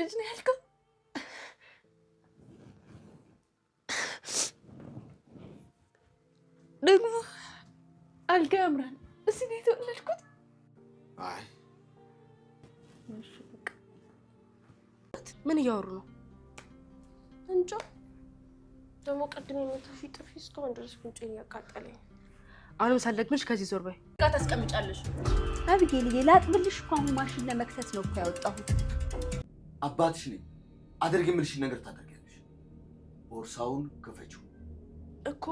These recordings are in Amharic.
ልጅ ነው ያልከው? ደግሞ አልጋ ያምራል። እዚህ ነው የተወለድኩት? አይ ምን እያወሩ ነው? እንጃ። ደግሞ ቀድሜ የመታሽ ጥፊ እስካሁን ድረስ ጉንጬን ያቃጠለኝ። አሁንም ሳልደግምሽ ከዚህ ዞር በይ። ጋር ታስቀምጫለሽ። አብጌል ላጥብልሽ እኮ አሁን ማሽን ለመክተት ነው እኮ ያወጣሁት። አባትሽ ነኝ። አድርግ የምልሽን ነገር ታደርጊያለሽ። ቦርሳውን ክፈችው እኮ።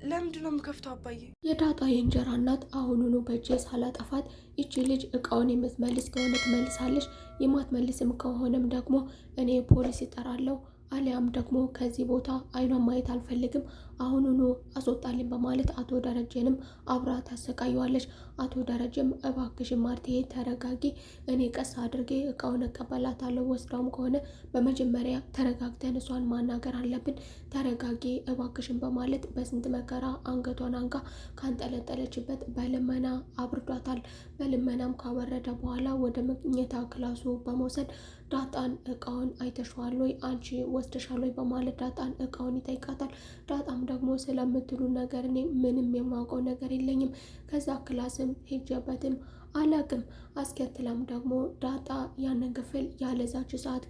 ለምንድን ነው የምከፍተው አባዬ? የዳጣ የእንጀራ እናት አሁኑኑ በእጄ ሳላጠፋት ይቺ ልጅ እቃውን የምትመልስ ከሆነ ትመልሳለች፣ የማትመልስም ከሆነም ደግሞ እኔ ፖሊስ ይጠራለሁ፣ አሊያም ደግሞ ከዚህ ቦታ አይኗን ማየት አልፈልግም፣ አሁኑኑ አስወጣልኝ በማለት አቶ ደረጀንም አብራ ታሰቃየዋለች። አቶ ደረጀም እባክሽን ማርቴ ተረጋጊ፣ እኔ ቀስ አድርጌ እቃውን እቀበላታለሁ፣ ወስዳውም ከሆነ በመጀመሪያ ተረጋግተን እሷን ማናገር አለብን፣ ተረጋጊ እባክሽን በማለት በስንት መከራ አንገቷን አንጋ ካንጠለጠለችበት በልመና አብርዷታል። በልመናም ካወረደ በኋላ ወደ መኝታ ክላሱ በመውሰድ ዳጣን እቃውን አይተሽዋል ወይ አንቺ ወስደሻል ወይ በማለት ዳጣን እቃውን ይጠይቃታል። ዳጣም ደግሞ ስለምትሉ ነገር እኔ ምንም የማውቀው ነገር የለኝም፣ ከዛ ክላስም ሄጀበትም አላቅም። አስከትላም ደግሞ ዳጣ ያንን ክፍል ያለዛች ሰዓት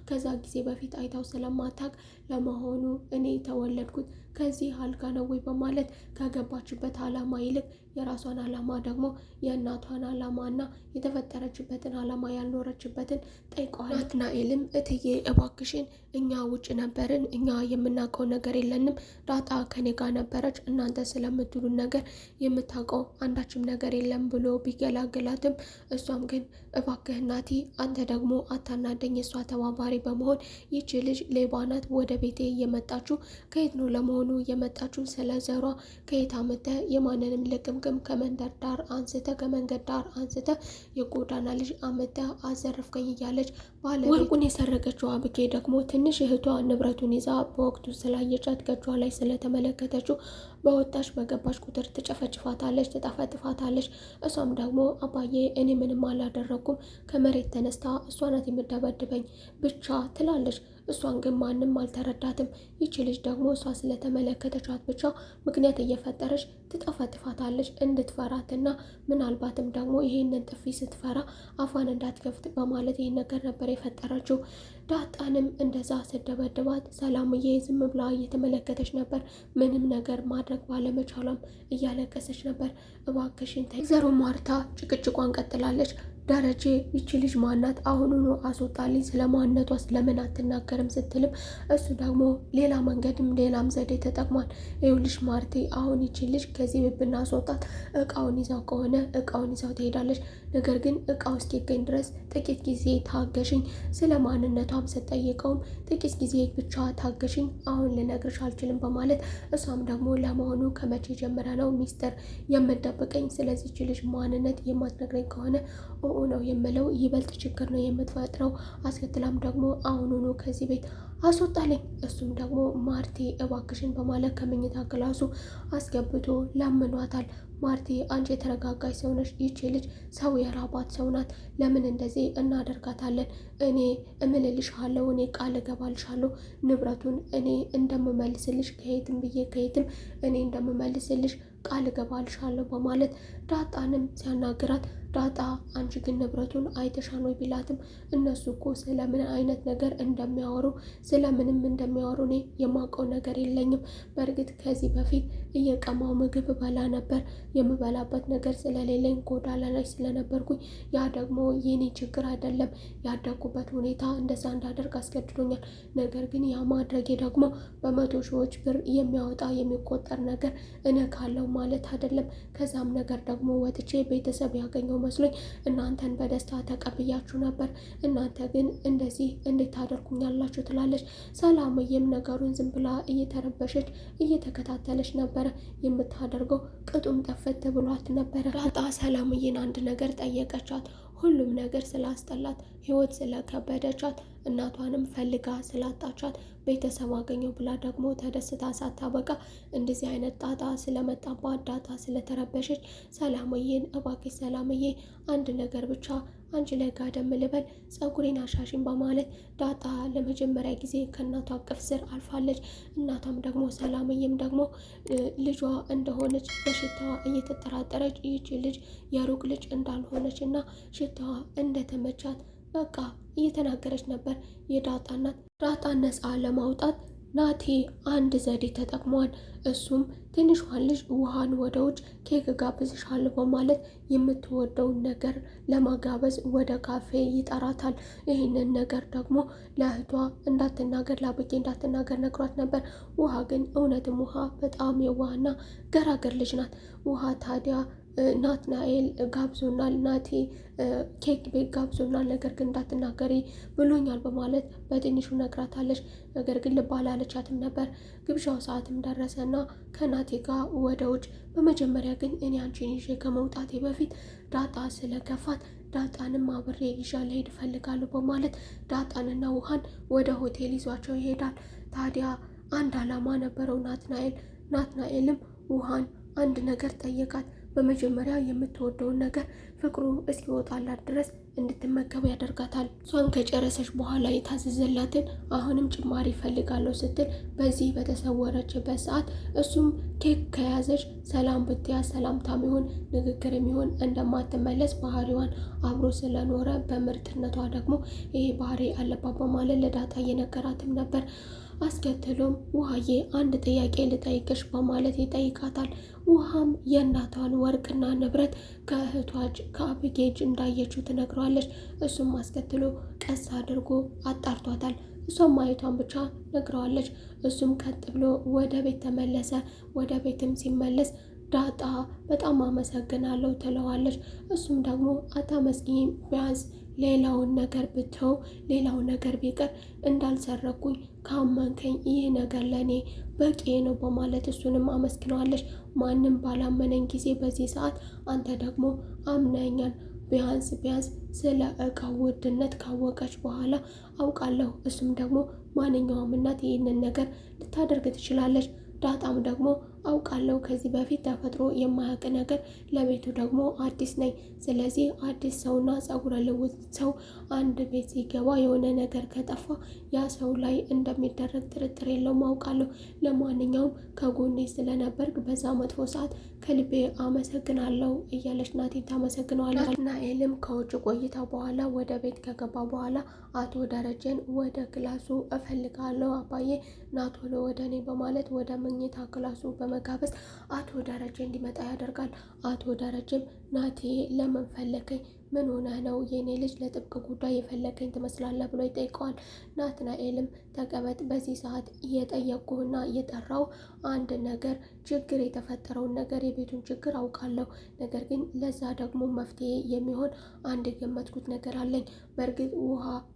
ከዛ ጊዜ በፊት አይታው ስለማታቅ ለመሆኑ እኔ ተወለድኩት ከዚህ አልጋ ነው ወይ በማለት ከገባችበት አላማ ይልቅ የራሷን አላማ ደግሞ የእናቷን አላማና የተፈጠረችበትን አላማ ያልኖረችበትን ጠይቀዋል። ናትናኤልም እትዬ እባክሽን እኛ ውጭ ነበርን፣ እኛ የምናውቀው ነገር የለንም፣ ዳጣ ከኔ ጋር ነበረች፣ እናንተ ስለምትሉን ነገር የምታውቀው አንዳችም ነገር የለም ብሎ ቢገላገላትም እሷም ግን እባክህ ናቲ አንተ ደግሞ አታናደኝ፣ እሷ ተባባሪ በመሆን ይቺ ልጅ ሌባ ናት፣ ወደ ቤቴ የመጣችው ከየት ነው ለመሆኑ የመጣችው? ስለ ዘሯ ከየት አመተ የማንንም ልቅምቅም ከመንገድ ዳር አንስተ የጎዳና ልጅ አመተ አዘረፍከኝ እያለች ወርቁን የሰረቀችው አብጌ ደግሞ ትንሽ እህቷ ንብረቱን ይዛ በወቅቱ ስላየቻት ከእጇ ላይ ስለተመለከተችው በወጣች በገባች ቁጥር ትጨፈጭፋታለች፣ ትጠፈጥፋታለች። እሷም ደግሞ አባዬ እኔ ምንም አላደረኩም፣ ከመሬት ተነስታ እሷ ናት የምደበድበኝ ብቻ ትላለች። እሷን ግን ማንም አልተረዳትም። ይቺ ልጅ ደግሞ እሷ ስለተመለከተቻት ብቻ ምክንያት እየፈጠረች ትጠፈጥፋታለች እንድትፈራትና ምናልባትም ደግሞ ይሄንን ጥፊ ስትፈራ አፏን እንዳትከፍት በማለት ይሄን ነገር ነበር የፈጠረችው። ዳጣንም እንደዛ ስደበድባት ሰላምዬ ዝም ብላ እየተመለከተች ነበር። ምንም ነገር ማድረግ ባለመቻሏም እያለቀሰች ነበር። እባክሽን ተይ። ወይዘሮ ማርታ ጭቅጭቋን ቀጥላለች። ደረጀ ይቺ ልጅ ማናት? አሁኑኑ አስወጣልኝ፣ ስለ ማንነቷ ስለምን አትናገርም ስትልም እሱ ደግሞ ሌላ መንገድም ሌላም ዘዴ ተጠቅሟል። ይኸውልሽ ማርቴ አሁን ይቺ ልጅ ከዚህ ብናስወጣት እቃውን ይዛው ከሆነ እቃውን ይዛው ትሄዳለች። ነገር ግን እቃው እስኪገኝ ድረስ ጥቂት ጊዜ ታገሽኝ፣ ስለ ማንነቷም ስጠይቀውም ጥቂት ጊዜ ብቻ ታገሽኝ፣ አሁን ልነግርሽ አልችልም በማለት እሷም ደግሞ ለመሆኑ ከመቼ ጀምረ ነው ሚስጥር የምትደብቀኝ? ስለዚህ ይቺ ልጅ ማንነት የማትነግረኝ ከሆነ ነው የምለው ይበልጥ ችግር ነው የምትፈጥረው። አስከትላም ደግሞ አሁኑኑ ከዚህ ቤት አስወጣለኝ። እሱም ደግሞ ማርቴ እባክሽን በማለት ከመኝታ ክላሱ አስገብቶ ለምኗታል። ማርቴ አንቺ የተረጋጋች ሰው ነሽ፣ ይቺ ልጅ ሰው የራባት ሰው ናት፣ ለምን እንደዚህ እናደርጋታለን? እኔ እምልልሻለሁ፣ እኔ ቃል እገባልሻለሁ፣ ንብረቱን እኔ እንደምመልስልሽ ከየትም ብዬ ከየትም እኔ እንደምመልስልሽ ቃል እገባልሻለሁ በማለት ዳጣንም ሲያናግራት ዳጣ አንቺ ግን ንብረቱን አይተሻን ወይ ቢላትም እነሱ እኮ ስለምን አይነት ነገር እንደሚያወሩ ስለምንም እንደሚያወሩ እኔ የማውቀው ነገር የለኝም። በእርግጥ ከዚህ በፊት እየቀማው ምግብ በላ ነበር፣ የምበላበት ነገር ስለሌለኝ ጎዳና ላይ ስለነበርኩኝ ያ ደግሞ የኔ ችግር አይደለም፣ ያደጉበት ሁኔታ እንደዛ እንዳደርግ አስገድዶኛል። ነገር ግን ያ ማድረጌ ደግሞ በመቶ ሺዎች ብር የሚያወጣ የሚቆጠር ነገር እነካለው ማለት አይደለም። ከዛም ነገር ደግሞ ወጥቼ ቤተሰብ ያገኘው መስሎኝ እናንተን በደስታ ተቀብያችሁ ነበር፣ እናንተ ግን እንደዚህ እንዴት ታደርጉኛላችሁ? ትላለች። ሰላምዬም ነገሩን ዝም ብላ እየተረበሸች እየተከታተለች ነበረ። የምታደርገው ቅጡም ጠፈት ብሏት ነበረ። ዳጣ ሰላምዬን አንድ ነገር ጠየቀቻት። ሁሉም ነገር ስላስጠላት ህይወት ስለከበደቻት እናቷንም ፈልጋ ስላጣቻት ቤተሰብ አገኘው ብላ ደግሞ ተደስታ ሳታበቃ እንደዚህ አይነት ጣጣ ስለመጣባት ዳጣ ስለተረበሸች ሰላምዬን እባክሽ ሰላምዬ አንድ ነገር ብቻ አንቺ ላይ ጋደም ልበል፣ ጸጉሬን አሻሽኝ በማለት ዳጣ ለመጀመሪያ ጊዜ ከእናቷ እቅፍ ስር አልፋለች። እናቷም ደግሞ ሰላምዬም ደግሞ ልጇ እንደሆነች በሽታዋ እየተጠራጠረች ይህች ልጅ የሩቅ ልጅ እንዳልሆነች እና ሽታዋ እንደተመቻት በቃ እየተናገረች ነበር። የዳጣ እናት ዳጣን ነፃ ለማውጣት ናቲ አንድ ዘዴ ተጠቅሟል። እሱም ትንሿን ልጅ ውሃን ወደ ውጭ ኬክ ጋብዝሻለሁ በማለት የምትወደውን ነገር ለማጋበዝ ወደ ካፌ ይጠራታል። ይህንን ነገር ደግሞ ለእህቷ እንዳትናገር ለአብጌ እንዳትናገር ነግሯት ነበር። ውሃ ግን እውነትም ውሃ በጣም የዋህና ገራገር ልጅ ናት። ውሃ ታዲያ ናትናኤል ጋብዞናል፣ ናቲ ኬክ ቤት ጋብዞናል፣ ነገር ግን እንዳትናገሪ ብሎኛል በማለት በትንሹ ነግራታለች። ነገር ግን ልብ አላለቻትም ነበር። ግብዣው ሰዓትም ደረሰና ከናቲ ጋር ወደ ውጭ። በመጀመሪያ ግን እኔ አንቺን ይዤ ከመውጣቴ በፊት ዳጣ ስለከፋት ዳጣንም አብሬ ይዣ ልሄድ እፈልጋለሁ በማለት ዳጣንና ውሃን ወደ ሆቴል ይዟቸው ይሄዳል። ታዲያ አንድ ዓላማ ነበረው ናትናኤልም ውሃን አንድ ነገር ጠየቃት። በመጀመሪያ የምትወደውን ነገር ፍቅሩ እስኪወጣላት ድረስ እንድትመገቡ ያደርጋታል። እሷን ከጨረሰች በኋላ የታዘዘላትን አሁንም ጭማሪ ይፈልጋለሁ ስትል በዚህ በተሰወረችበት ሰዓት እሱም ኬክ ከያዘች ሰላም ብትያ ሰላምታም ይሁን ንግግርም ይሁን እንደማትመለስ ባህሪዋን አብሮ ስለኖረ በምርጥነቷ ደግሞ ይሄ ባህሪ አለባት በማለት ለዳጣ እየነገራትም ነበር። አስከትሎም ውሃዬ አንድ ጥያቄ ልጠይቅሽ በማለት ይጠይቃታል። ውሃም የእናቷን ወርቅና ንብረት ከእህቷ ከአብጌጅ እንዳየችው ትነግረዋለች። እሱም አስከትሎ ቀስ አድርጎ አጣርቷታል። እሷም ማየቷን ብቻ ነግረዋለች። እሱም ቀጥ ብሎ ወደ ቤት ተመለሰ። ወደ ቤትም ሲመለስ ዳጣ በጣም አመሰግናለሁ ትለዋለች። እሱም ደግሞ አታመስግኝ፣ ቢያንስ ሌላውን ነገር ብተው ሌላው ነገር ቢቀር እንዳልሰረኩኝ ካመንከኝ ይህ ነገር ለእኔ በቂ ነው በማለት እሱንም አመስግነዋለች። ማንም ባላመነኝ ጊዜ በዚህ ሰዓት አንተ ደግሞ አምነኛል። ቢያንስ ስለ እቃው ውድነት ካወቀች በኋላ አውቃለሁ። እሱም ደግሞ ማንኛውም እናት ይህንን ነገር ልታደርግ ትችላለች። ዳጣም ደግሞ አውቃለሁ ከዚህ በፊት ተፈጥሮ የማያውቅ ነገር ለቤቱ ደግሞ አዲስ ነኝ። ስለዚህ አዲስ ሰውና ጸጉረ ልውጥ ሰው አንድ ቤት ሲገባ የሆነ ነገር ከጠፋ ያ ሰው ላይ እንደሚደረግ ጥርጥር የለውም አውቃለሁ። ለማንኛውም ከጎኔ ስለነበርክ በዛ መጥፎ ሰዓት ከልቤ አመሰግናለሁ እያለች ናቲ ታመሰግነዋለች። ናትናኤልም ከውጭ ቆይታ በኋላ ወደ ቤት ከገባ በኋላ አቶ ደረጀን ወደ ክላሱ እፈልጋለሁ አባዬ ና ቶሎ ወደ እኔ በማለት ወደ መኝታ ክላሱ በመጋበዝ አቶ ደረጀ እንዲመጣ ያደርጋል። አቶ ደረጀም ናቲ ለምን ፈለከኝ? ምን ሆነህ ነው? የኔ ልጅ ለጥብቅ ጉዳይ የፈለከኝ ትመስላለህ ብሎ ይጠይቀዋል። ናትናኤልም ተቀመጥ፣ በዚህ ሰዓት እየጠየቅኩህና እየጠራው አንድ ነገር ችግር የተፈጠረውን ነገር የቤቱን ችግር አውቃለሁ። ነገር ግን ለዛ ደግሞ መፍትሄ የሚሆን አንድ የገመትኩት ነገር አለኝ። በእርግጥ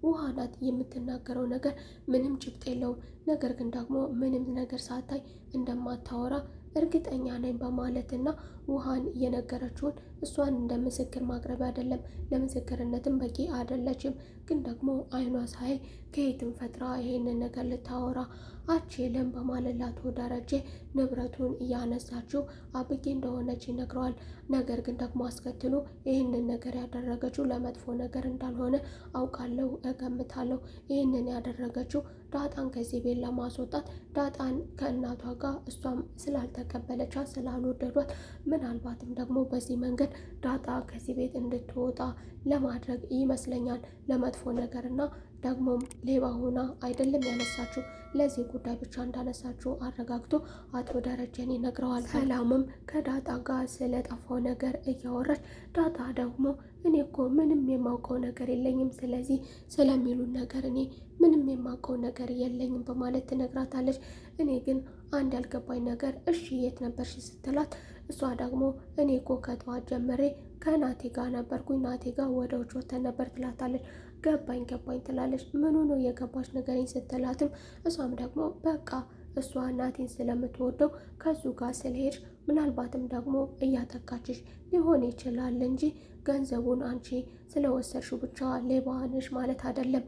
ውሃ ናት የምትናገረው ነገር ምንም ጭብጥ የለውም። ነገር ግን ደግሞ ምንም ነገር ሳታይ እንደማታወራ እርግጠኛ ነኝ በማለትና ውሃን የነገረችውን እሷን እንደ ምስክር ማቅረብ አይደለም፣ ለምስክርነትም በቂ አይደለችም። ግን ደግሞ አይኗ ሳይ ከየትም ፈጥራ ይሄንን ነገር ልታወራ አችልም በማለት ለአቶ ደረጀ ንብረቱን እያነሳችው አብጌ እንደሆነች ይነግረዋል። ነገር ግን ደግሞ አስከትሎ ይህንን ነገር ያደረገችው ለመጥፎ ነገር እንዳልሆነ አውቃለሁ፣ እገምታለሁ። ይህንን ያደረገችው ዳጣን ከዚህ ቤት ለማስወጣት ዳጣን ከእናቷ ጋር እሷም ስላልተቀበለቻት ስላልወደዷት ምናልባትም ደግሞ በዚህ መንገድ ዳጣ ከዚህ ቤት እንድትወጣ ለማድረግ ይመስለኛል። ለመጥፎ ነገርና ደግሞም ሌባ ሆና አይደለም ያነሳችው፣ ለዚህ ጉዳይ ብቻ እንዳነሳችው አረጋግቶ አቶ ደረጀን ይነግረዋል። ሰላምም ከዳጣ ጋር ስለጠፋው ነገር እያወራች ዳጣ ደግሞ እኔ እኮ ምንም የማውቀው ነገር የለኝም፣ ስለዚህ ስለሚሉን ነገር እኔ ምንም የማውቀው ነገር የለኝም በማለት ትነግራታለች። እኔ ግን አንድ ያልገባኝ ነገር እሺ የት ነበርሽ ስትላት እሷ ደግሞ እኔ እኮ ከጠዋት ጀምሬ ከናቴ ጋር ነበርኩኝ፣ ናቴ ጋር ወደ ውጭ ወተን ነበር ትላታለች። ገባኝ ትላለች። ምኑ ነው የገባች ነገሬን ስትላትም እሷም ደግሞ በቃ እሷ ናቴን ስለምትወደው ከሱ ጋር ስለሄድሽ ምናልባትም ደግሞ እያተካችሽ ሊሆን ይችላል እንጂ ገንዘቡን አንቺ ስለወሰድሽው ብቻ ሌባ ነሽ ማለት አይደለም።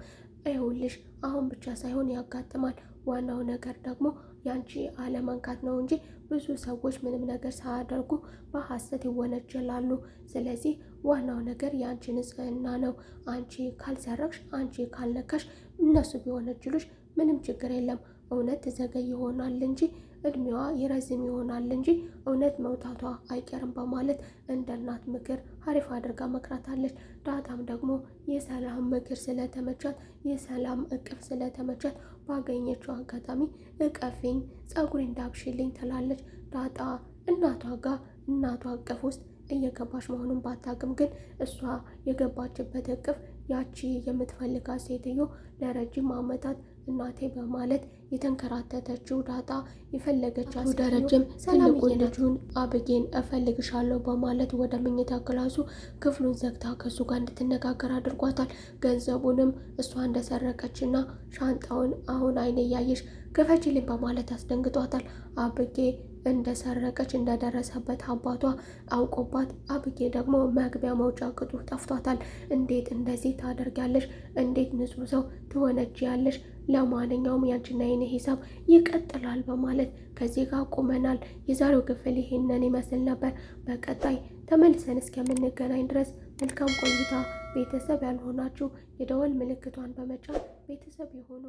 ይኸውልሽ አሁን ብቻ ሳይሆን ያጋጥማል። ዋናው ነገር ደግሞ ያንቺ አለመንካት ነው እንጂ ብዙ ሰዎች ምንም ነገር ሳያደርጉ በሐሰት ይወነጀላሉ። ስለዚህ ዋናው ነገር የአንቺ ንጽህና ነው። አንቺ ካልሰረቅሽ፣ አንቺ ካልነካሽ እነሱ ቢወነጅሉሽ ምንም ችግር የለም። እውነት ትዘገይ ይሆናል እንጂ እድሜዋ ይረዝም ይሆናል እንጂ እውነት መውጣቷ አይቀርም በማለት እንደ እናት ምክር አሪፍ አድርጋ መክራታለች። ዳጣም ደግሞ የሰላም ምክር ስለተመቻት፣ የሰላም እቅፍ ስለተመቻት ባገኘችው አጋጣሚ እቀፊኝ፣ ጸጉሬን ዳብሽልኝ ትላለች። ዳጣ እናቷ ጋር እናቷ እቅፍ ውስጥ እየገባች መሆኑን ባታቅም ግን እሷ የገባችበት እቅፍ ያቺ የምትፈልጋት ሴትዮ ለረጅም ዓመታት እናቴ በማለት የተንከራተተችው ዳጣ የፈለገቻት ደረጀም ትልቁን ልጁን አብጌን እፈልግሻለሁ በማለት ወደ መኝታ ክላሱ ክፍሉን ዘግታ ከሱ ጋር እንድትነጋገር አድርጓታል። ገንዘቡንም እሷ እንደሰረቀችና ሻንጣውን አሁን አይኔ እያየሽ ክፈችልኝ በማለት አስደንግጧታል። አብጌ እንደሰረቀች እንደደረሰበት አባቷ አውቆባት፣ አብጌ ደግሞ መግቢያ መውጫ ቅጡ ጠፍቷታል። እንዴት እንደዚህ ታደርጊያለሽ? እንዴት ንጹህ ሰው ትወነጅያለሽ? ለማንኛውም ያንቺና የኔ ሂሳብ ይቀጥላል በማለት ከዚህ ጋር ቁመናል። የዛሬው ክፍል ይሄንን ይመስል ነበር። በቀጣይ ተመልሰን እስከምንገናኝ ድረስ መልካም ቆይታ። ቤተሰብ ያልሆናችሁ የደወል ምልክቷን በመጫን ቤተሰብ ይሁኑ።